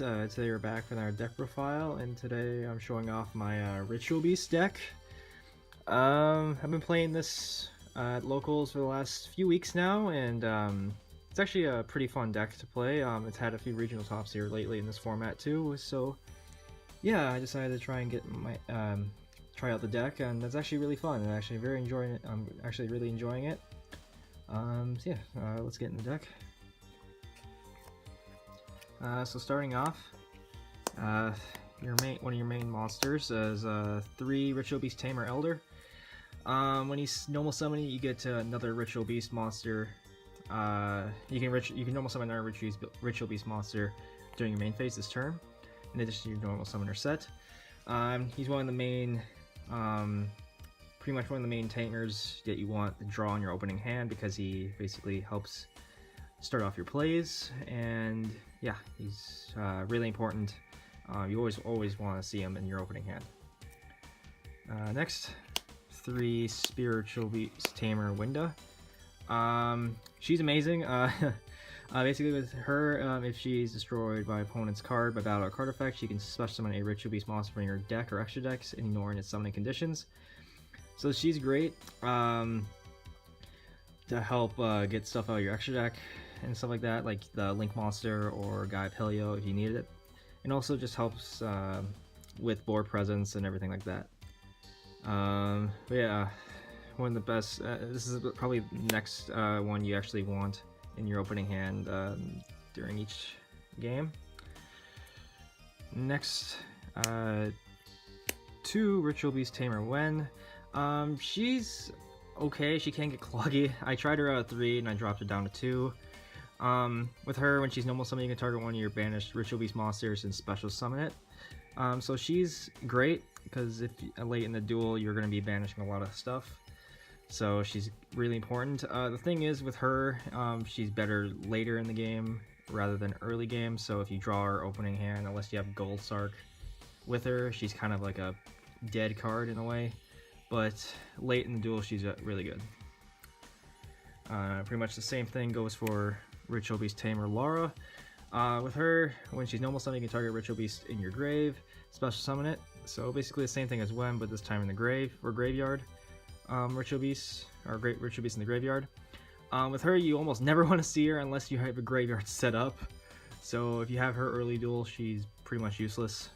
Today we're back with our deck profile, and today I'm showing off my Ritual Beast deck. I've been playing this at locals for the last few weeks now, and it's actually a pretty fun deck to play. It's had a few regional tops here lately in this format too, so yeah, I decided to try and get my try out the deck, and it's actually really fun. I'm actually really enjoying it. So yeah, let's get in the deck. So starting off, one of your main monsters is 3 Ritual Beast Tamer Elder. When he's normal summoning, you get another Ritual Beast monster. You can normal summon another Ritual Beast monster during your main phase this turn, in addition to your normal summoner set. He's one of the main, pretty much one of the main tamers that you want to draw in your opening hand, because he basically helps start off your plays, and yeah, he's really important. You always want to see him in your opening hand. Next, 3 Spiritual Beast Tamer Winda. She's amazing. Basically with her, if she's destroyed by opponent's card by battle or card effect, she can special summon a Ritual Beast monster from your deck or extra decks, ignoring its summoning conditions. So she's great to help get stuff out of your extra deck and stuff like that, like the Link monster or Guy Pelio if you needed it. And also just helps with board presence and everything like that. But yeah, one of the best, this is probably the next one you actually want in your opening hand during each game. Next, 2 Ritual Beast Tamer Wen. She's okay, she can get cloggy. I tried her out at 3 and I dropped her down to 2. With her, when she's normal summoning, you can target one of your banished Ritual Beast monsters and special summon it. So she's great, because if late in the duel you're going to be banishing a lot of stuff. So she's really important. The thing is with her, she's better later in the game rather than early game. So if you draw her opening hand, unless you have Gold Sark with her, she's kind of like a dead card in a way. But late in the duel, she's really good. Pretty much the same thing goes for Ritual Beast Tamer Lara. With her, when she's normal summoning, you can target Ritual Beast in your grave, special summon it. So basically the same thing as Wen, but this time in the grave or graveyard. Ritual Beast, or great Ritual Beast in the graveyard. With her, you almost never want to see her unless you have a graveyard set up. So if you have her early duel, she's pretty much useless,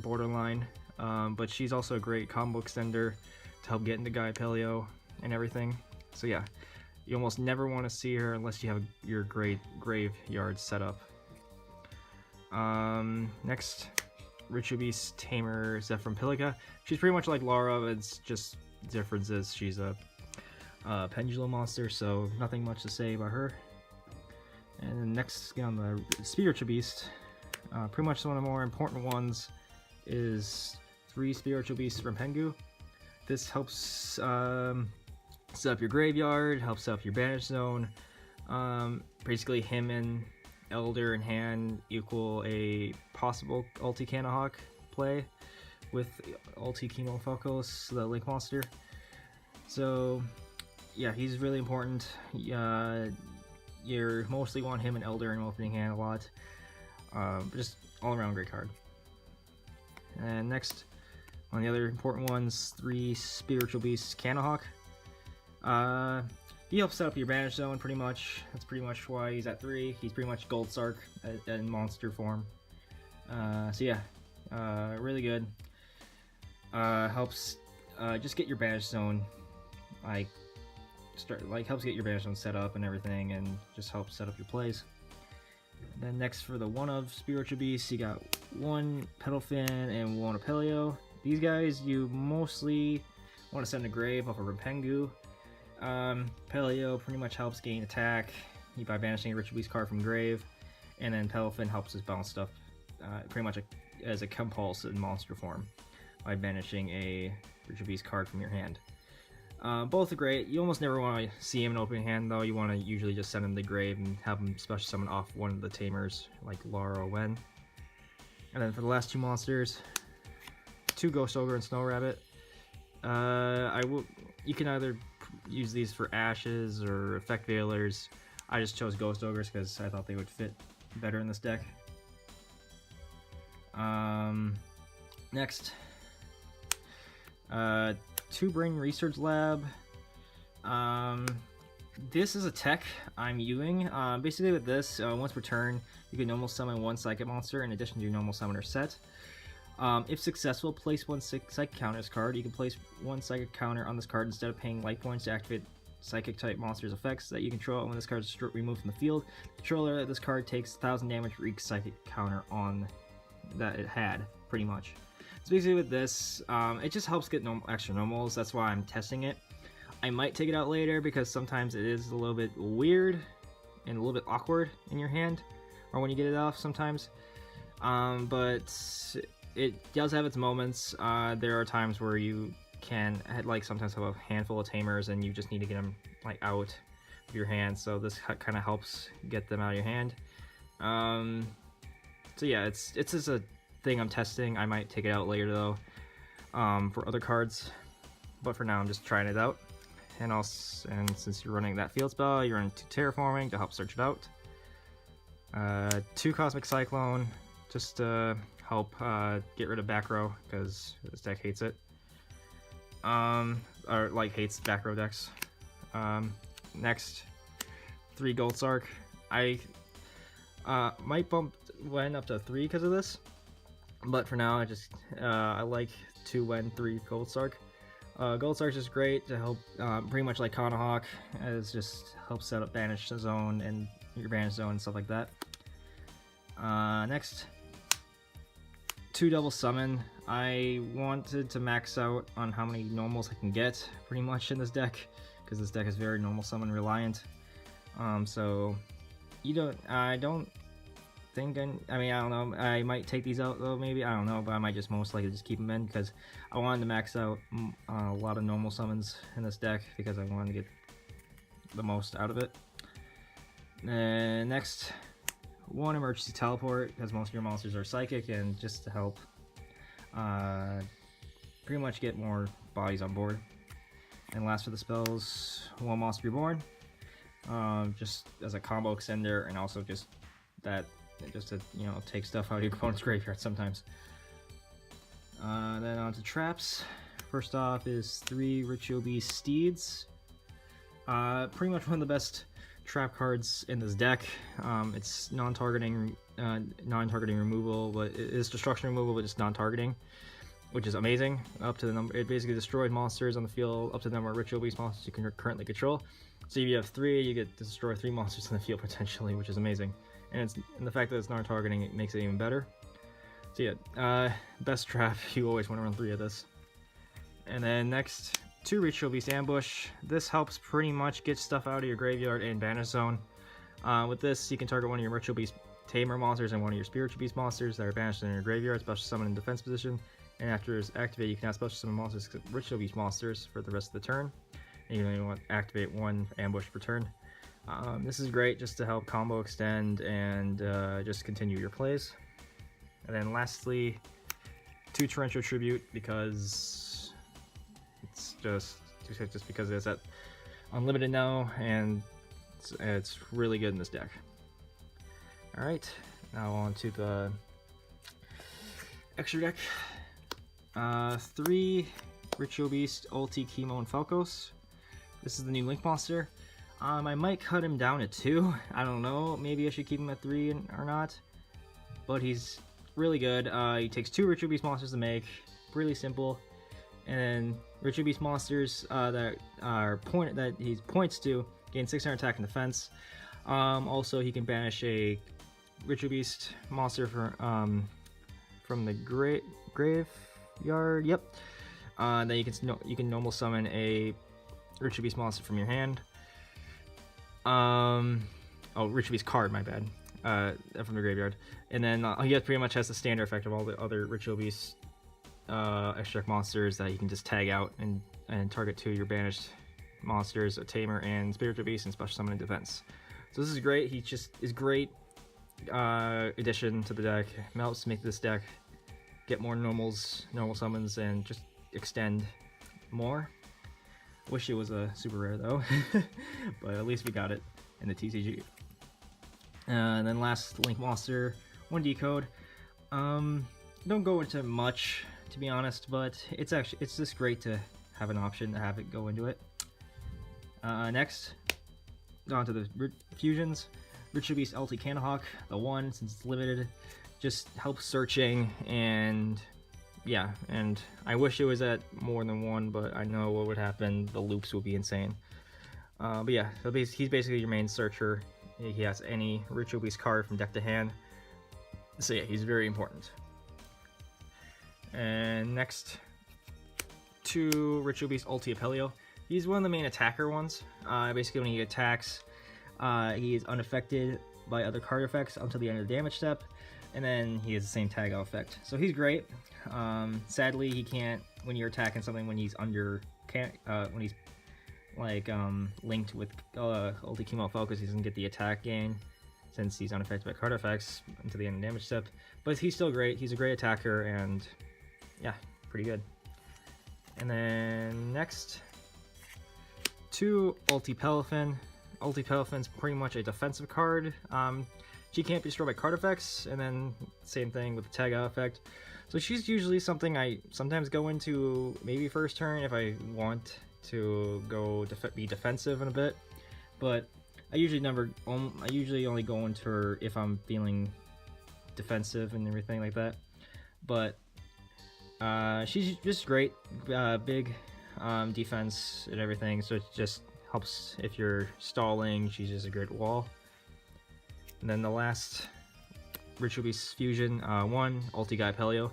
borderline. But she's also a great combo extender to help get into Guy Pelio and everything. So yeah, you almost never want to see her unless you have your great graveyard set up. Next, Ritual Beast Tamer Zephyrimpilica. She's pretty much like Lara, it's just the difference is she's a pendulum monster, so nothing much to say about her. And then next, on the Spiritual Beast, pretty much one of the more important ones is 3 Spiritual Beasts from Pengu. This helps set up your graveyard, helps set up your banish zone. Basically him and Elder in hand equal a possible Ulti-Cannahawk play with Ulti-Kimunfalcos, the Link monster. So yeah, he's really important. You mostly want him and Elder in opening hand a lot. Just all around great card. And next, one of the other important ones, 3 Spiritual Beasts Cannahawk. He helps set up your banish zone pretty much. That's pretty much why he's at 3. He's pretty much Gold Sark in monster form. So yeah, really good. Helps just get your banish zone, helps get your banish zone set up and everything, and just helps set up your plays. And then next, for the one of Spiritual Beasts, you got 1 Petalfin and 1 Apelio. These guys you mostly want to send to grave off of Pengu. Pelio pretty much helps gain attack by banishing a Ritual Beast card from grave, and then Petalfin helps us bounce stuff pretty much as a compulse in monster form by banishing a Ritual Beast card from your hand. Both are great. You almost never want to see him in opening hand though. You want to usually just send him to the grave and have him special summon off one of the tamers like Lara or Wen. And then for the last 2 monsters, 2 Ghost Ogre and Snow Rabbit. You can either use these for Ashes or Effect Veilers. I just chose Ghost Ogres because I thought they would fit better in this deck. Next, 2 Brain Research Lab. This is a tech I'm using. Basically with this, once per turn, you can normal summon 1 psychic monster in addition to your normal summoner set. If successful, place 1 psychic counter as card. You can place 1 psychic counter on this card instead of paying life points to activate psychic type monsters effects that you control. When this card is removed from the field, the controller of this card takes 1000 damage for each psychic counter on that it had, pretty much. So basically with this, it just helps get extra normals. That's why I'm testing it. I might take it out later because sometimes it is a little bit weird and a little bit awkward in your hand, or when you get it off sometimes. But it does have its moments. There are times where you can like sometimes have a handful of tamers and you just need to get them like out of your hand, so this kind of helps get them out of your hand. So yeah, it's just a thing I'm testing. I might take it out later though, for other cards, but for now I'm just trying it out. And since you're running that field spell, you're running 2 Terraforming to help search it out. 2 Cosmic Cyclone just to help get rid of back row because this deck hates it. Or like hates back row decks. Next, 3 Gold Sark. I might bump Wen up to 3 because of this, but for now I like 2 Wen, 3 Gold Sark. Gold Sark is great to help, pretty much like Cannahawk, as just helps set up Banish Zone and your Banish Zone and stuff like that. Next, 2 Double Summon. I wanted to max out on how many normals I can get pretty much in this deck, because this deck is very normal summon reliant. So I don't think, I don't know, I might take these out though, maybe, I don't know, but I might just most likely just keep them in because I wanted to max out a lot of normal summons in this deck because I wanted to get the most out of it. Next, 1 Emergency Teleport, because most of your monsters are psychic, and just to help pretty much get more bodies on board. And last for the spells, 1 Monster Reborn, just as a combo extender, and also just to, you know, take stuff out of your opponent's graveyard sometimes. Then on to traps. First off is 3 Ritual Beast Steeds. Pretty much one of the best trap cards in this deck. It's non-targeting removal, but it is destruction removal, but it's non-targeting, which is amazing. Up to the number, it basically destroys monsters on the field up to the number of Ritual Beast monsters you can currently control. So if you have 3, you get to destroy 3 monsters in the field potentially, which is amazing. And the fact that it's non-targeting, it makes it even better. So yeah, best trap, you always want to run 3 of this. And then next, 2 Ritual Beast Ambush. This helps pretty much get stuff out of your graveyard and Banish Zone. With this, you can target one of your Ritual Beast Tamer monsters and one of your Spiritual Beast monsters that are banished in your graveyard, special summon in defense position. And after it's activated, you can now special summon monsters, Ritual Beast monsters, for the rest of the turn. And you only want to activate 1 ambush per turn. This is great just to help combo extend and just continue your plays. And then lastly, 2 Torrential Tribute, because it's just because it's at unlimited now, and it's really good in this deck. Alright, now on to the extra deck. 3 Ritual Beast Ulti-Kimunfalcos. This is the new Link monster. I might cut him down to 2. I don't know. Maybe I should keep him at 3 or not. But he's really good. He takes 2 Ritual Beast monsters to make. Really simple. And then Ritual Beast monsters that he points to gain 600 attack and defense. Also, he can banish a Ritual Beast monster from the graveyard. Yep. Then you can normal summon a Ritual Beast monster from your hand. Ritual Beast card, my bad. From the graveyard. And then he pretty much has the standard effect of all the other Ritual Beast extra monsters that you can just tag out and target 2 of your banished monsters, a Tamer and Spiritual Beast, and special summon in defense. So this is great. He just is great addition to the deck. It helps make this deck get more normal summons, and just extend more. Wish it was a super rare though, but at least we got it in the TCG. And then last Link monster, 1 Decode. don't go into much, to be honest, but it's just great to have an option to have it go into it. Next, on to the fusions. Ritual Beast Ulti-Cannahawk, the one, since it's limited, just helps searching, and yeah, and I wish it was at more than one, but I know what would happen. The loops would be insane. But yeah, so he's basically your main searcher. He has any Ritual Beast card from deck to hand. So yeah, he's very important. And next, to Ritual Beast Ulti-Apelio. He's one of the main attacker ones. Basically, when he attacks, he is unaffected by other card effects until the end of the damage step, and then he has the same tag out effect. So he's great. Sadly, he can't, when you're attacking something when he's under, when he's like linked with Ulti-Kimunfalcos, he doesn't get the attack gain since he's unaffected by card effects until the end of the damage step. But he's still great. He's a great attacker, and yeah, pretty good. And then next, to Ulti-Pelifin. Ulti-Pelifin's pretty much a defensive card. She can't be destroyed by card effects, and then same thing with the tag out effect. So she's usually something I sometimes go into maybe first turn if I want to go be defensive in a bit, but I usually only go into her if I'm feeling defensive and everything like that. But she's just great, big defense and everything, so it just helps if you're stalling. She's just a great wall. And then the last Ritual Beast Fusion, 1, Ulti-Apelio.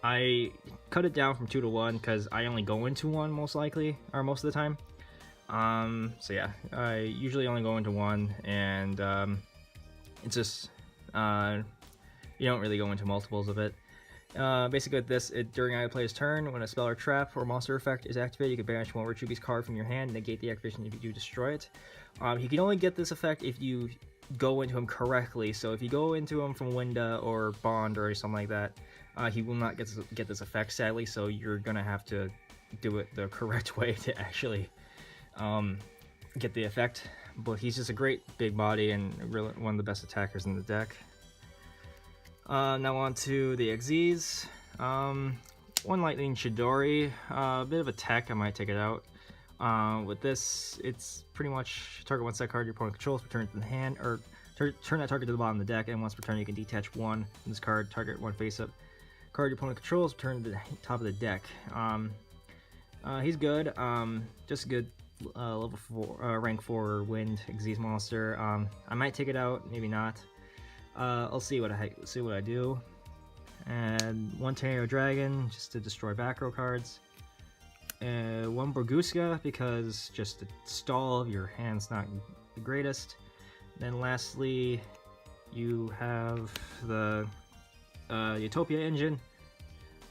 I cut it down from 2 to 1 because I only go into 1 most of the time. So yeah, I usually only go into 1, and it's just you don't really go into multiples of it. Basically with this, during either player's turn, when a spell or trap or monster effect is activated, you can banish one Ritual Beast card from your hand and negate the activation if you do destroy it. You can only get this effect if you go into him correctly. So if you go into him from Winda or Bond or something like that, he will not get this effect, sadly, so you're gonna have to do it the correct way to actually get the effect. But he's just a great big body and really one of the best attackers in the deck. Now on to the XZs. One Lightning Chidori, a bit of a tech, I might take it out. With this, it's pretty much target one set card your opponent controls, return it to the hand, or turn that target to the bottom of the deck, and once per turn you can detach one from this card, target one face-up card your opponent controls, return to the top of the deck. He's good, just a good level 4, rank 4 wind XZ monster. I might take it out, maybe not. I'll see what I do. And one Tornado Dragon just to destroy back row cards. One Borguska because just to stall, your hand's not the greatest. Then lastly, you have the Utopia engine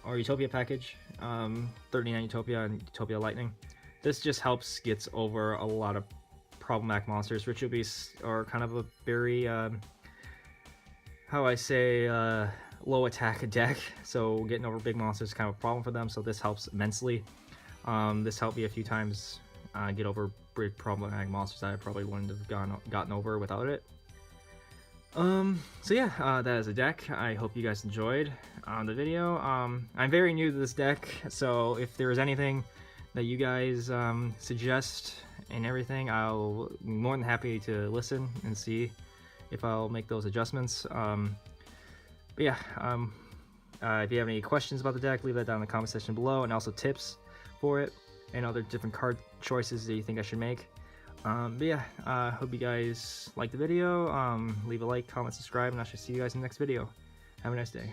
or Utopia package, 39 Utopia and Utopia Lightning. This just gets over a lot of problematic monsters. Ritual Beasts are kind of a very low attack deck, so getting over big monsters is kind of a problem for them, so this helps immensely. This helped me a few times get over big problematic monsters that I probably wouldn't have gotten over without it. So yeah, that is a deck. I hope you guys enjoyed the video. I'm very new to this deck, so if there's anything that you guys suggest and everything, I'll be more than happy to listen and see if I'll make those adjustments. But yeah, if you have any questions about the deck, leave that down in the comment section below, and also tips for it and other different card choices that you think I should make. But yeah, hope you guys liked the video. Leave a like, comment, subscribe, and I shall see you guys in the next video. Have a nice day.